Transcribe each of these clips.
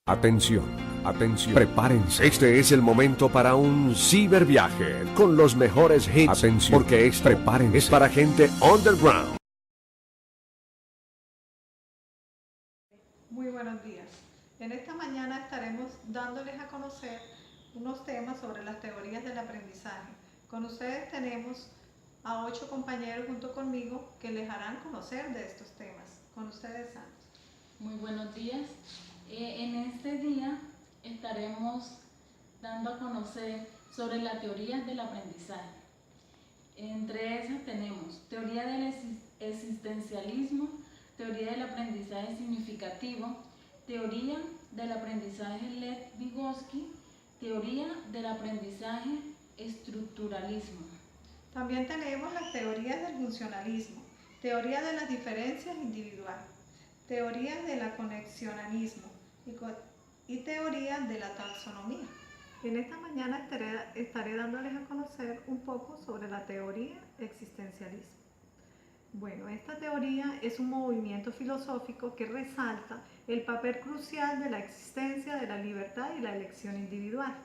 Atención, atención, prepárense. Este es el momento para un ciberviaje con los mejores hits. Atención, porque prepárense. Es para gente underground. Muy buenos días. En esta mañana estaremos dándoles a conocer unos temas sobre las teorías del aprendizaje. Con ustedes tenemos a 8 compañeros junto conmigo que les harán conocer de estos temas. Con ustedes, Sandra. Muy buenos días. En este día estaremos dando a conocer sobre las teorías del aprendizaje. Entre esas tenemos teoría del existencialismo, teoría del aprendizaje significativo, teoría del aprendizaje Lev-Vygotsky, teoría del aprendizaje estructuralismo. También tenemos las teorías del funcionalismo, teoría de las diferencias individuales, teoría del conexionalismo y teoría de la taxonomía. En esta mañana estaré dándoles a conocer un poco sobre la teoría existencialismo. Bueno, esta teoría es un movimiento filosófico que resalta el papel crucial de la existencia de la libertad y la elección individual.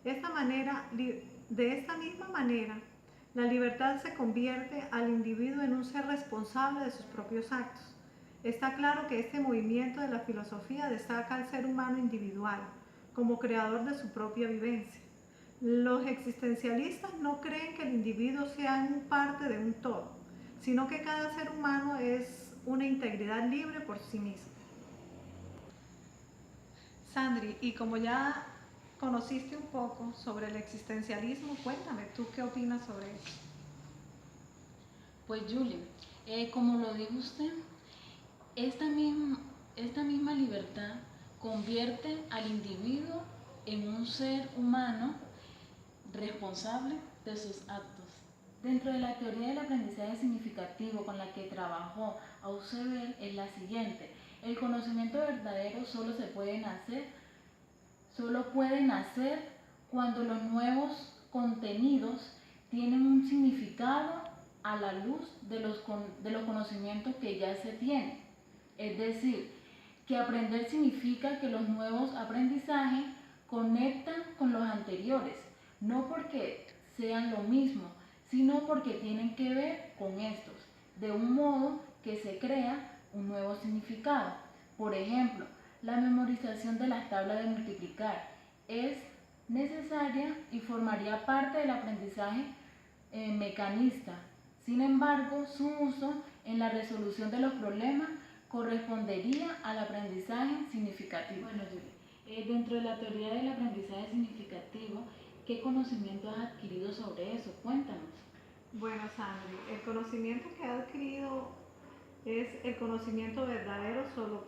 De esta misma manera, la libertad se convierte al individuo en un ser responsable de sus propios actos. Está claro que este movimiento de la filosofía destaca al ser humano individual como creador de su propia vivencia. Los existencialistas no creen que el individuo sea parte de un todo, sino que cada ser humano es una integridad libre por sí mismo. Sandri, y como ya conociste un poco sobre el existencialismo, cuéntame, ¿tú qué opinas sobre eso? Pues Julie, como lo dijo usted, esta misma libertad convierte al individuo en un ser humano responsable de sus actos. Dentro de la teoría del aprendizaje significativo con la que trabajó Ausubel es la siguiente: el conocimiento verdadero solo puede nacer cuando los nuevos contenidos tienen un significado a la luz de los conocimientos que ya se tienen. Es decir, que aprender significa que los nuevos aprendizajes conectan con los anteriores, no porque sean lo mismo, sino porque tienen que ver con estos, de un modo que se crea un nuevo significado. Por ejemplo, la memorización de las tablas de multiplicar es necesaria y formaría parte del aprendizaje mecanista. Sin embargo, su uso en la resolución de los problemas correspondería al aprendizaje significativo. Bueno, dentro de la teoría del aprendizaje significativo, ¿qué conocimiento has adquirido sobre eso? Cuéntanos. Bueno, Sandri, el conocimiento que he adquirido es el conocimiento verdadero, solo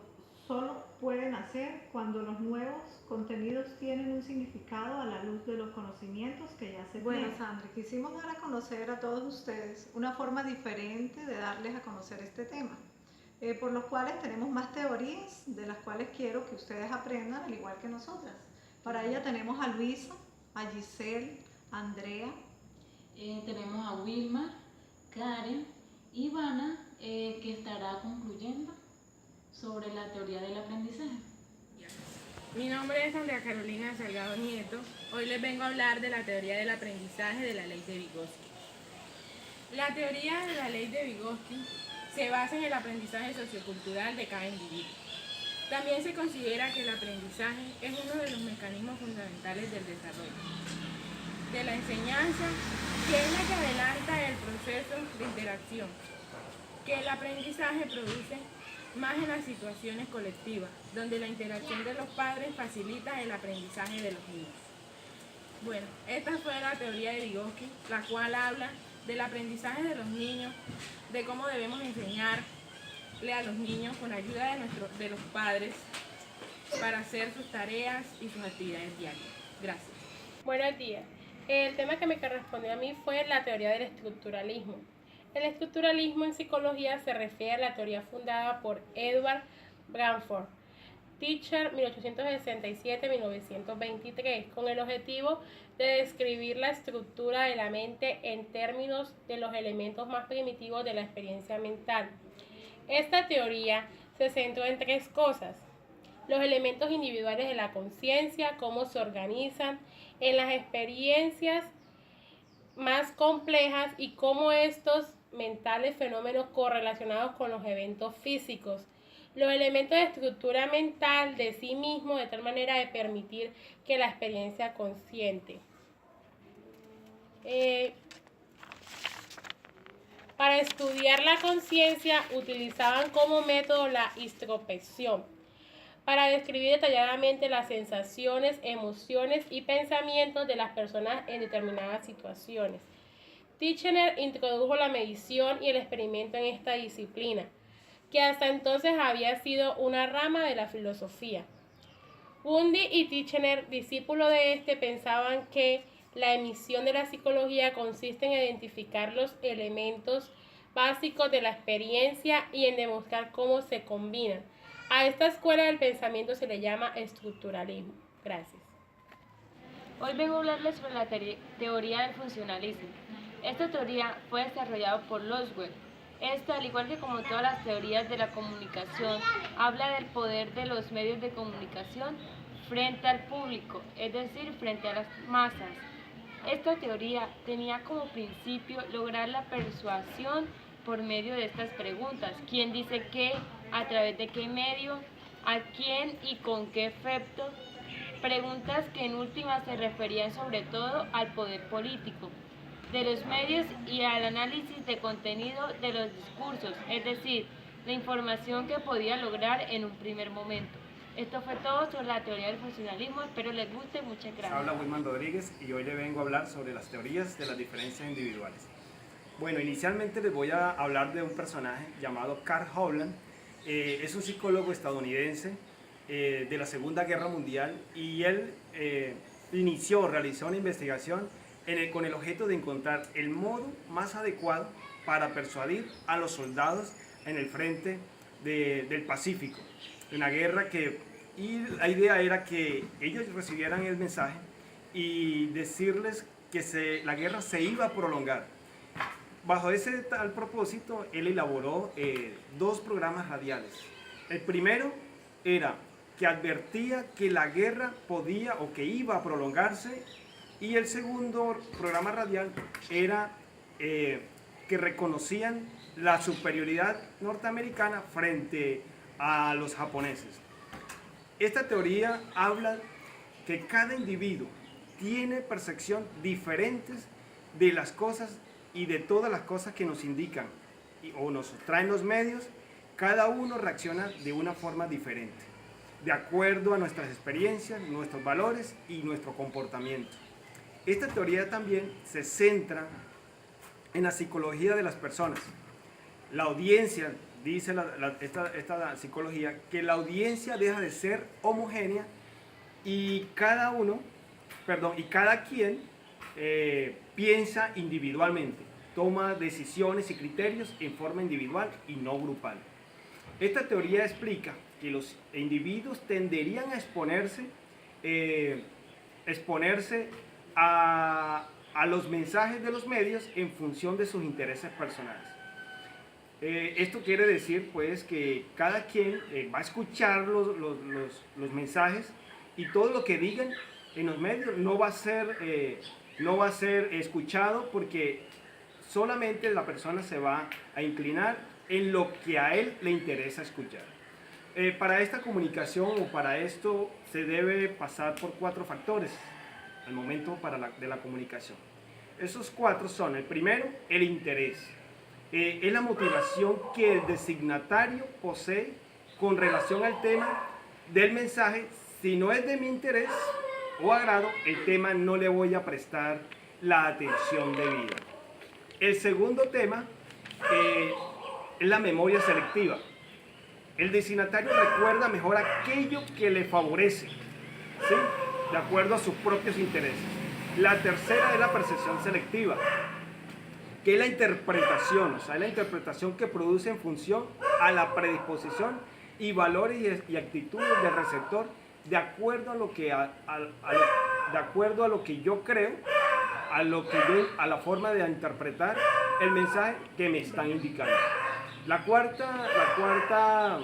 puede nacer cuando los nuevos contenidos tienen un significado a la luz de los conocimientos que ya se tienen. Bueno, Sandri, quisimos dar a conocer a todos ustedes una forma diferente de darles a conocer este tema, por los cuales tenemos más teorías de las cuales quiero que ustedes aprendan al igual que nosotras. Para ella tenemos a Luisa, a Giselle, a Andrea. Tenemos a Wilma, Karen y Ivana, que estará concluyendo sobre la teoría del aprendizaje. Mi nombre es Andrea Carolina Salgado Nieto. Hoy les vengo a hablar de la teoría del aprendizaje de la ley de Vygotsky. La teoría de la ley de Vygotsky se basa en el aprendizaje sociocultural de cada individuo. También se considera que el aprendizaje es uno de los mecanismos fundamentales del desarrollo, de la enseñanza, que es la que adelanta el proceso de interacción, que el aprendizaje produce más en las situaciones colectivas, donde la interacción de los padres facilita el aprendizaje de los niños. Bueno, esta fue la teoría de Vygotsky, la cual habla del aprendizaje de los niños, de cómo debemos enseñarle a los niños con ayuda de los padres para hacer sus tareas y sus actividades diarias. Gracias. Buenos días. El tema que me correspondió a mí fue la teoría del estructuralismo. El estructuralismo en psicología se refiere a la teoría fundada por Edward Bradford, Teacher 1867-1923, con el objetivo de describir la estructura de la mente en términos de los elementos más primitivos de la experiencia mental. Esta teoría se centró en tres cosas: los elementos individuales de la conciencia, cómo se organizan en las experiencias más complejas y cómo estos mentales fenómenos correlacionados con los eventos físicos, los elementos de estructura mental de sí mismo de tal manera de permitir que la experiencia consciente. Para estudiar la conciencia utilizaban como método la introspección, para describir detalladamente las sensaciones, emociones y pensamientos de las personas en determinadas situaciones. Titchener introdujo la medición y el experimento en esta disciplina, que hasta entonces había sido una rama de la filosofía. Bundy y Titchener, discípulos de este, pensaban que la emisión de la psicología consiste en identificar los elementos básicos de la experiencia y en demostrar cómo se combinan. A esta escuela del pensamiento se le llama estructuralismo. Gracias. Hoy vengo a hablarles sobre la teoría del funcionalismo. Esta teoría fue desarrollada por Loswell. Esta, al igual que como todas las teorías de la comunicación, habla del poder de los medios de comunicación frente al público, es decir, frente a las masas. Esta teoría tenía como principio lograr la persuasión por medio de estas preguntas: ¿quién dice qué? ¿A través de qué medio? ¿A quién y con qué efecto? Preguntas que en última se referían sobre todo al poder político de los medios y al análisis de contenido de los discursos, es decir, la información que podía lograr en un primer momento. Esto fue todo sobre la teoría del funcionalismo, espero les guste, muchas gracias. Habla Wilman Rodríguez y hoy le vengo a hablar sobre las teorías de las diferencias individuales. Bueno, inicialmente les voy a hablar de un personaje llamado Carl Howland. Es un psicólogo estadounidense de la Segunda Guerra Mundial y él realizó una investigación con el objeto de encontrar el modo más adecuado para persuadir a los soldados en el frente del Pacífico, una guerra y la idea era que ellos recibieran el mensaje y decirles que la guerra se iba a prolongar. Bajo ese tal propósito, él elaboró 2 programas radiales. El primero era que advertía que la guerra podía o que iba a prolongarse, y el segundo programa radial era que reconocían la superioridad norteamericana frente a los japoneses. Esta teoría habla que cada individuo tiene percepción diferentes de las cosas y de todas las cosas que nos indican o nos traen los medios. Cada uno reacciona de una forma diferente, de acuerdo a nuestras experiencias, nuestros valores y nuestro comportamiento. Esta teoría también se centra en la psicología de las personas. La audiencia, dice esta psicología, que la audiencia deja de ser homogénea y cada quien piensa individualmente, toma decisiones y criterios en forma individual y no grupal. Esta teoría explica que los individuos tenderían a exponerse a los mensajes de los medios en función de sus intereses personales. Esto quiere decir pues que cada quien va a escuchar los mensajes, y todo lo que digan en los medios no va a ser escuchado, porque solamente la persona se va a inclinar en lo que a él le interesa escuchar. Para esta comunicación o para esto se debe pasar por 4 factores al momento de la comunicación. Esos 4 son: el primero, el interés. Es la motivación que el designatario posee con relación al tema del mensaje. Si no es de mi interés o agrado, el tema no le voy a prestar la atención debida. El segundo tema es la memoria selectiva. El destinatario recuerda mejor aquello que le favorece, ¿sí?, de acuerdo a sus propios intereses. La tercera es la percepción selectiva, que es la interpretación, es la interpretación que produce en función a la predisposición y valores y actitudes del receptor, de acuerdo a lo que yo creo, a la forma de interpretar el mensaje que me están indicando. La cuarta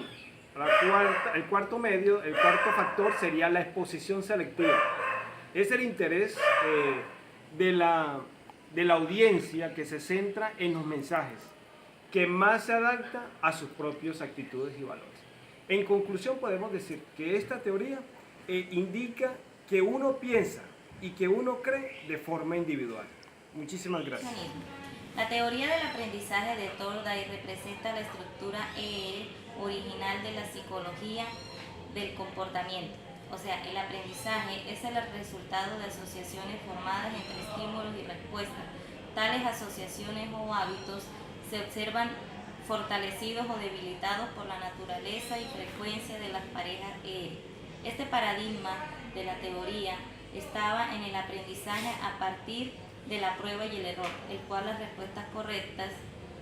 El cuarto factor sería la exposición selectiva. Es el interés de la audiencia que se centra en los mensajes, que más se adapta a sus propias actitudes y valores. En conclusión, podemos decir que esta teoría indica que uno piensa y que uno cree de forma individual. Muchísimas gracias. La teoría del aprendizaje de Thorndike representa la estructura original de la psicología del comportamiento. O sea, el aprendizaje es el resultado de asociaciones formadas entre estímulos y respuestas. Tales asociaciones o hábitos se observan fortalecidos o debilitados por la naturaleza y frecuencia de las parejas ERE. Este paradigma de la teoría estaba en el aprendizaje a partir de la prueba y el error, el cual las respuestas correctas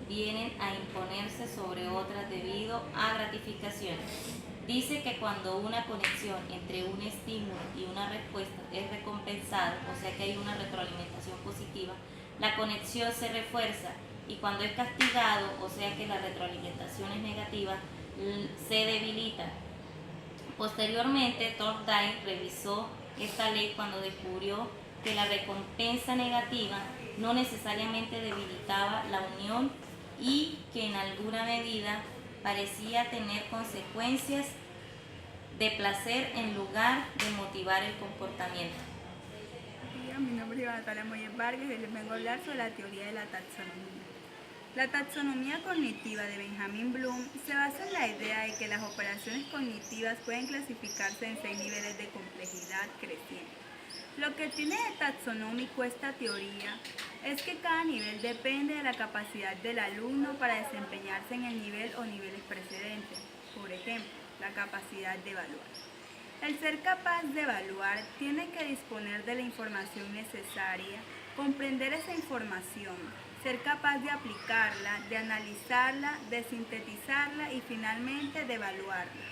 vienen a imponerse sobre otras debido a gratificaciones. Dice que cuando una conexión entre un estímulo y una respuesta es recompensada, o sea que hay una retroalimentación positiva, la conexión se refuerza, y cuando es castigado, o sea que la retroalimentación es negativa, se debilita. Posteriormente, Thorndike revisó esta ley cuando descubrió que la recompensa negativa no necesariamente debilitaba la unión y que en alguna medida parecía tener consecuencias de placer en lugar de motivar el comportamiento. Mi nombre es Natalia Moyes Vargas y les vengo a hablar sobre la teoría de la taxonomía. La taxonomía cognitiva de Benjamin Bloom se basa en la idea de que las operaciones cognitivas pueden clasificarse en 6 niveles de complejidad creciente. Lo que tiene de taxonómico esta teoría es que cada nivel depende de la capacidad del alumno para desempeñarse en el nivel o niveles precedentes. Por ejemplo, la capacidad de evaluar. El ser capaz de evaluar tiene que disponer de la información necesaria, comprender esa información, ser capaz de aplicarla, de analizarla, de sintetizarla y finalmente de evaluarla.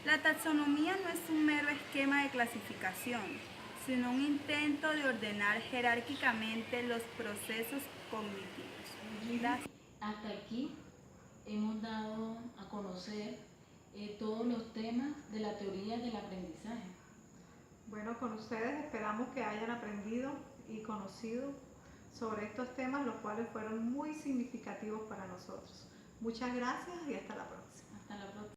La taxonomía no es un mero esquema de clasificación, sino un intento de ordenar jerárquicamente los procesos cognitivos. Gracias. Hasta aquí hemos dado a conocer todos los temas de la teoría del aprendizaje. Bueno, con ustedes esperamos que hayan aprendido y conocido sobre estos temas, los cuales fueron muy significativos para nosotros. Muchas gracias y hasta la próxima. Hasta la próxima.